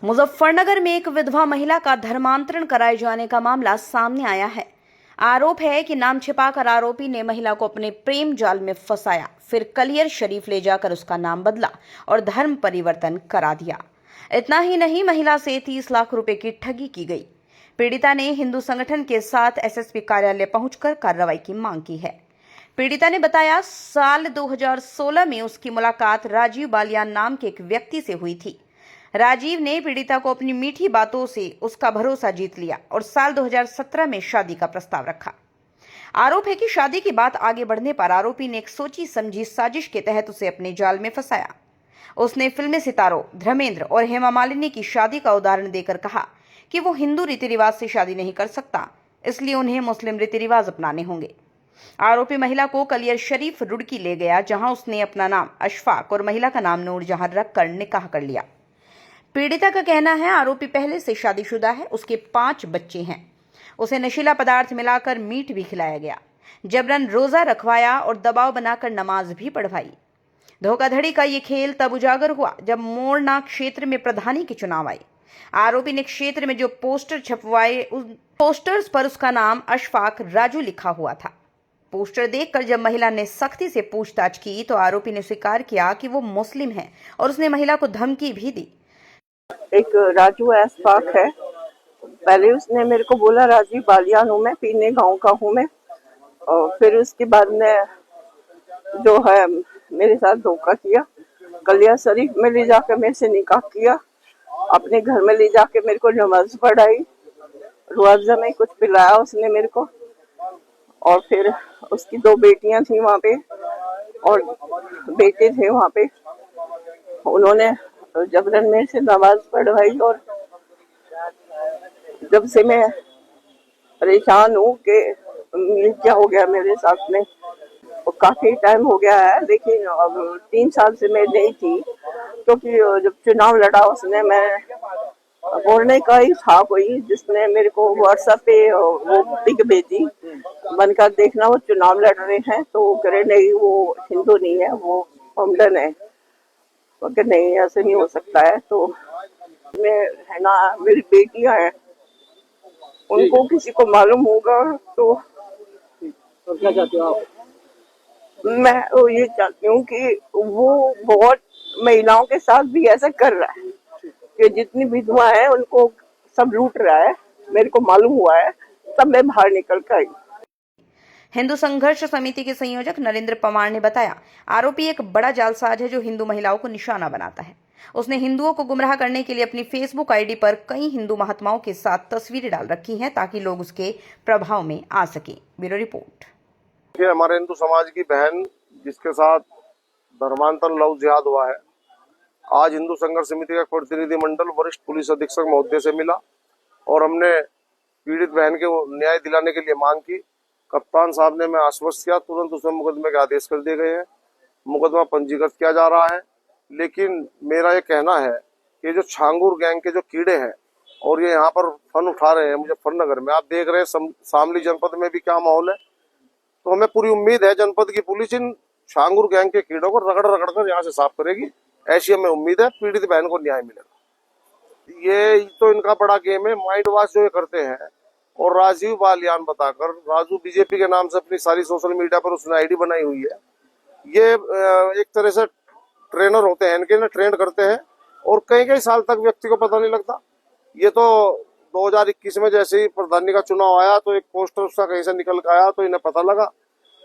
मुजफ्फरनगर में एक विधवा महिला का धर्मांतरण कराए जाने का मामला सामने आया है। आरोप है कि नाम छिपाकर आरोपी ने महिला को अपने प्रेम जाल में फंसाया, फिर कलियर शरीफ ले जाकर उसका नाम बदला और धर्म परिवर्तन करा दिया। इतना ही नहीं, महिला से 30 लाख रुपए की ठगी की गई। पीड़िता ने हिंदू संगठन के साथ एसएसपी कार्यालय पहुंचकर कार्रवाई की मांग की है। पीड़िता ने बताया, साल 2016 में उसकी मुलाकात राजीव बालियान नाम के एक व्यक्ति से हुई थी। राजीव ने पीड़िता को अपनी मीठी बातों से उसका भरोसा जीत लिया और साल 2017 में शादी का प्रस्ताव रखा। आरोप है कि शादी की बात आगे बढ़ने पर आरोपी ने एक सोची समझी साजिश के तहत उसे अपने जाल में फंसाया। उसने फिल्मी सितारों धर्मेंद्र और हेमा मालिनी की शादी का उदाहरण देकर कहा कि वो हिंदू रीति रिवाज से शादी नहीं कर सकता, इसलिए उन्हें मुस्लिम रीति रिवाज अपनाने होंगे। आरोपी महिला को कलियर शरीफ रुड़की ले गया, जहां उसने अपना नाम अशफाक और महिला का नाम नूरजहां रखकर निकाह कर लिया। पीड़िता का कहना है, आरोपी पहले से शादीशुदा है, उसके 5 बच्चे हैं। उसे नशीला पदार्थ मिलाकर मीट भी खिलाया गया, जबरन रोजा रखवाया और दबाव बनाकर नमाज भी पढ़वाई। धोखाधड़ी का ये खेल तब उजागर हुआ जब मोरना क्षेत्र में प्रधानी के चुनाव आए। आरोपी ने क्षेत्र में जो पोस्टर छपवाए, उन पोस्टर्स पर उसका नाम अशफाक राजू लिखा हुआ था। पोस्टर देखकर जब महिला ने सख्ती से पूछताछ की तो आरोपी ने स्वीकार किया कि वो मुस्लिम है और उसने महिला को धमकी भी दी। एक राजू अशफाक है। पहले उसने मेरे को बोला राजीव बालियान हूँ मैं, पीने गांव का हूँ मैं। और फिर उसके बाद में जो है मेरे साथ धोखा किया। कलिया शरीफ में ले जाकर मेरे से निकाह किया, अपने घर में ले जाके मेरे को नमाज पढ़ाई, रुआवजा में कुछ पिलाया उसने मेरे को। और फिर उसकी 2 बेटियां थी वहाँ पे और बेटे थे वहाँ पे। उन्होंने जबरन मेरे से नमाज पढ़वाई और जब से मैं परेशान हूँ कि क्या हो गया मेरे साथ में। और काफी टाइम हो गया है, लेकिन अब 3 साल से मैं नहीं थी, क्योंकि जब चुनाव लड़ा उसने, मैं बोलने का ही था कोई जिसने मेरे को व्हाट्सएप पे वो पिक भेजी, बनकर देखना वो चुनाव लड़ रहे हैं। तो वो करे नहीं, वो हिंदू नहीं है, वो मोमडन है। कि नहीं, ऐसे नहीं हो सकता है। तो मैं है ना, मेरी बेटियां हैं, उनको किसी को मालूम होगा तो क्या चाहते हो आप? मैं ये चाहती हूँ कि वो बहुत महिलाओं के साथ भी ऐसा कर रहा है कि जितनी विधवा है उनको सब लूट रहा है। मेरे को मालूम हुआ है, तब मैं बाहर निकल कर आई। हिंदू संघर्ष समिति के संयोजक नरेंद्र पवार ने बताया, आरोपी एक बड़ा जालसाज है जो हिंदू महिलाओं को निशाना बनाता है। उसने हिंदुओं को गुमराह करने के लिए अपनी फेसबुक आईडी पर कई हिंदू महात्माओं के साथ तस्वीरें डाल रखी हैं ताकि लोग उसके प्रभाव में आ सके। Bureau report. हमारे हिंदू समाज की बहन जिसके साथ धर्मांतरण लव जिहाद हुआ है, आज हिंदू संघर्ष समिति का प्रतिनिधिमंडल वरिष्ठ पुलिस अधीक्षक महोदय से मिला और हमने पीड़ित बहन के न्याय दिलाने के लिए मांग की। कप्तान साहब ने मैं आश्वस्त किया, तुरंत उसमें मुकदमे के आदेश कर दिए गए हैं, मुकदमा पंजीकृत किया जा रहा है। लेकिन मेरा ये कहना है कि जो छांगुर गैंग के जो कीड़े हैं और ये यहाँ पर फन उठा रहे हैं मुजफ्फरनगर में, आप देख रहे हैं शामली जनपद में भी क्या माहौल है। तो हमें पूरी उम्मीद है जनपद की पुलिस इन छांगुर गैंग के कीड़ों को रगड़ कर यहाँ से साफ करेगी, ऐसी हमें उम्मीद है। पीड़ित बहन को न्याय मिलेगा। ये तो इनका बड़ा गेम है, माइंड वॉश जो ये करते हैं। और राजीव बालियान बताकर राजू बीजेपी के नाम से अपनी सारी सोशल मीडिया पर उसने आईडी बनाई हुई है। ये एक तरह से ट्रेनर होते हैं, इनके ट्रेंड करते हैं और कई साल तक व्यक्ति को पता नहीं लगता। ये तो 2021 में जैसे ही प्रधानी का चुनाव आया तो एक पोस्टर उसका कहीं से निकल कर आया तो इन्हें पता लगा।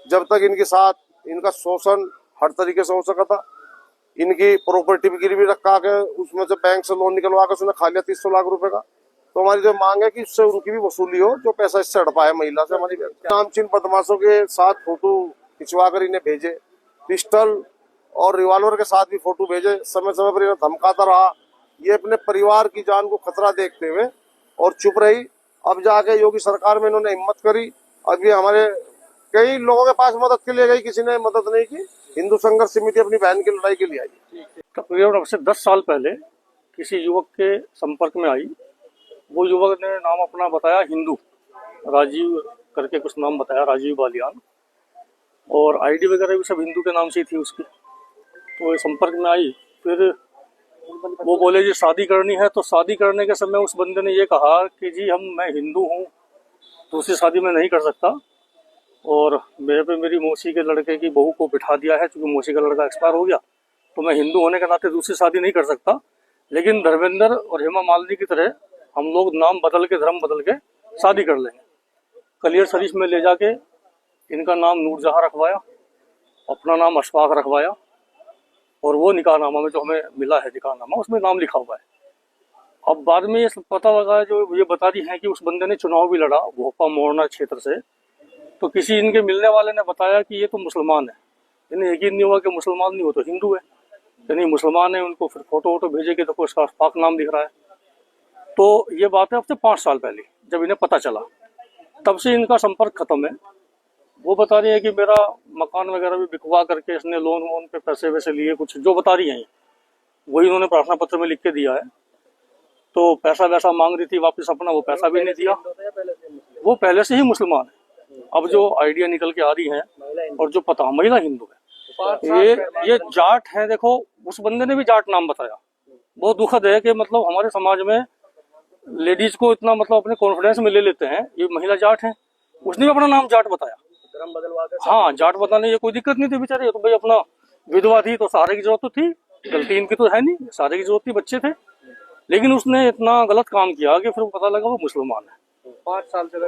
जब तक इनके साथ इनका शोषण हर तरीके से हो सका था, इनकी प्रॉपर्टी भी गिरवी रखा के उसमें से बैंक से लोन निकलवा कर उसने खा लिया 300 लाख रुपए का। तो हमारी जो मांग है कि उससे उनकी भी वसूली हो, जो पैसा इससे हड़पा है महिला से। हमारी नामचीन बदमाशों के साथ फोटो खिंचवा कर इन्हें भेजे, पिस्टल और रिवॉल्वर के साथ भी फोटो भेजे, समय समय पर इन्हें धमकाता रहा। ये अपने परिवार की जान को खतरा देखते हुए और चुप रही। अब जाके योगी सरकार में इन्होंने हिम्मत करी। अभी हमारे कई लोगों के पास मदद के लिए गई, किसी ने मदद नहीं की। हिंदू संघर्ष समिति अपनी बहन की लड़ाई के लिए आई। तकरीबन से 10 साल पहले किसी युवक के संपर्क में आई। वो युवक ने नाम अपना बताया हिंदू, राजीव करके कुछ नाम बताया, राजीव बालियान, और आईडी वगैरह भी सब हिंदू के नाम से ही थी उसकी। तो ये संपर्क में आई। फिर वो बोले जी शादी करनी है, तो शादी करने के समय उस बंदे ने ये कहा कि जी मैं हिंदू हूँ, दूसरी शादी मैं नहीं कर सकता, और मेरे पे मेरी मौसी के लड़के की बहू को बिठा दिया है, क्योंकि मौसी का लड़का एक्सपायर हो गया, तो मैं हिंदू होने के नाते दूसरी शादी नहीं कर सकता। लेकिन धर्मेंद्र और हेमा मालिनी की तरह हम लोग नाम बदल के, धर्म बदल के शादी कर लेंगे। कलियर शरीफ में ले जाके इनका नाम नूरजहां रखवाया, अपना नाम अशफाक रखवाया, और वो निकाहनामा में जो हमें मिला है निकाहनामा, उसमें नाम लिखा हुआ है। अब बाद में ये पता लगा, जो ये बता रही हैं कि उस बंदे ने चुनाव भी लड़ा भोपा मोरना क्षेत्र से, तो किसी इनके मिलने वाले ने बताया कि ये तो मुसलमान है। इन्हें यकीन नहीं हुआ कि मुसलमान नहीं हो तो हिंदू है, यानी मुसलमान है। उनको फिर फोटो वोटो भेजे कि देखो इसका अशफाक नाम दिख रहा है। तो ये बात है अब से 5 साल पहले, जब इन्हें पता चला, तब से इनका संपर्क खत्म है। वो बता रही है कि मेरा मकान वगैरह भी बिकवा करके इसने लोन वोन पे पैसे वैसे लिए, कुछ जो बता रही हैं वही उन्होंने प्रार्थना पत्र में लिख के दिया है। तो पैसा वैसा मांग रही थी वापस अपना, वो पैसा भी नहीं दिया। वो पहले से ही मुसलमान है। अब जो आइडिया निकल के आ रही है, और जो पता, महिला हिंदू है, ये जाट है। देखो उस बंदे ने भी जाट नाम बताया। बहुत दुखद है कि मतलब हमारे समाज में लेडीज को इतना मतलब अपने कॉन्फिडेंस में ले लेते हैं। ये महिला जाट है, उसने भी अपना नाम जाट बताया। हाँ, जाट बताने ये कोई दिक्कत नहीं थी बेचारे, तो भाई अपना विधवा थी तो सहारे की जरूरत तो थी, गलती इनकी तो है नहीं, सहारे की जरूरत थी, बच्चे थे। लेकिन उसने इतना गलत काम किया कि फिर पता लगा वो मुसलमान है। 5 साल से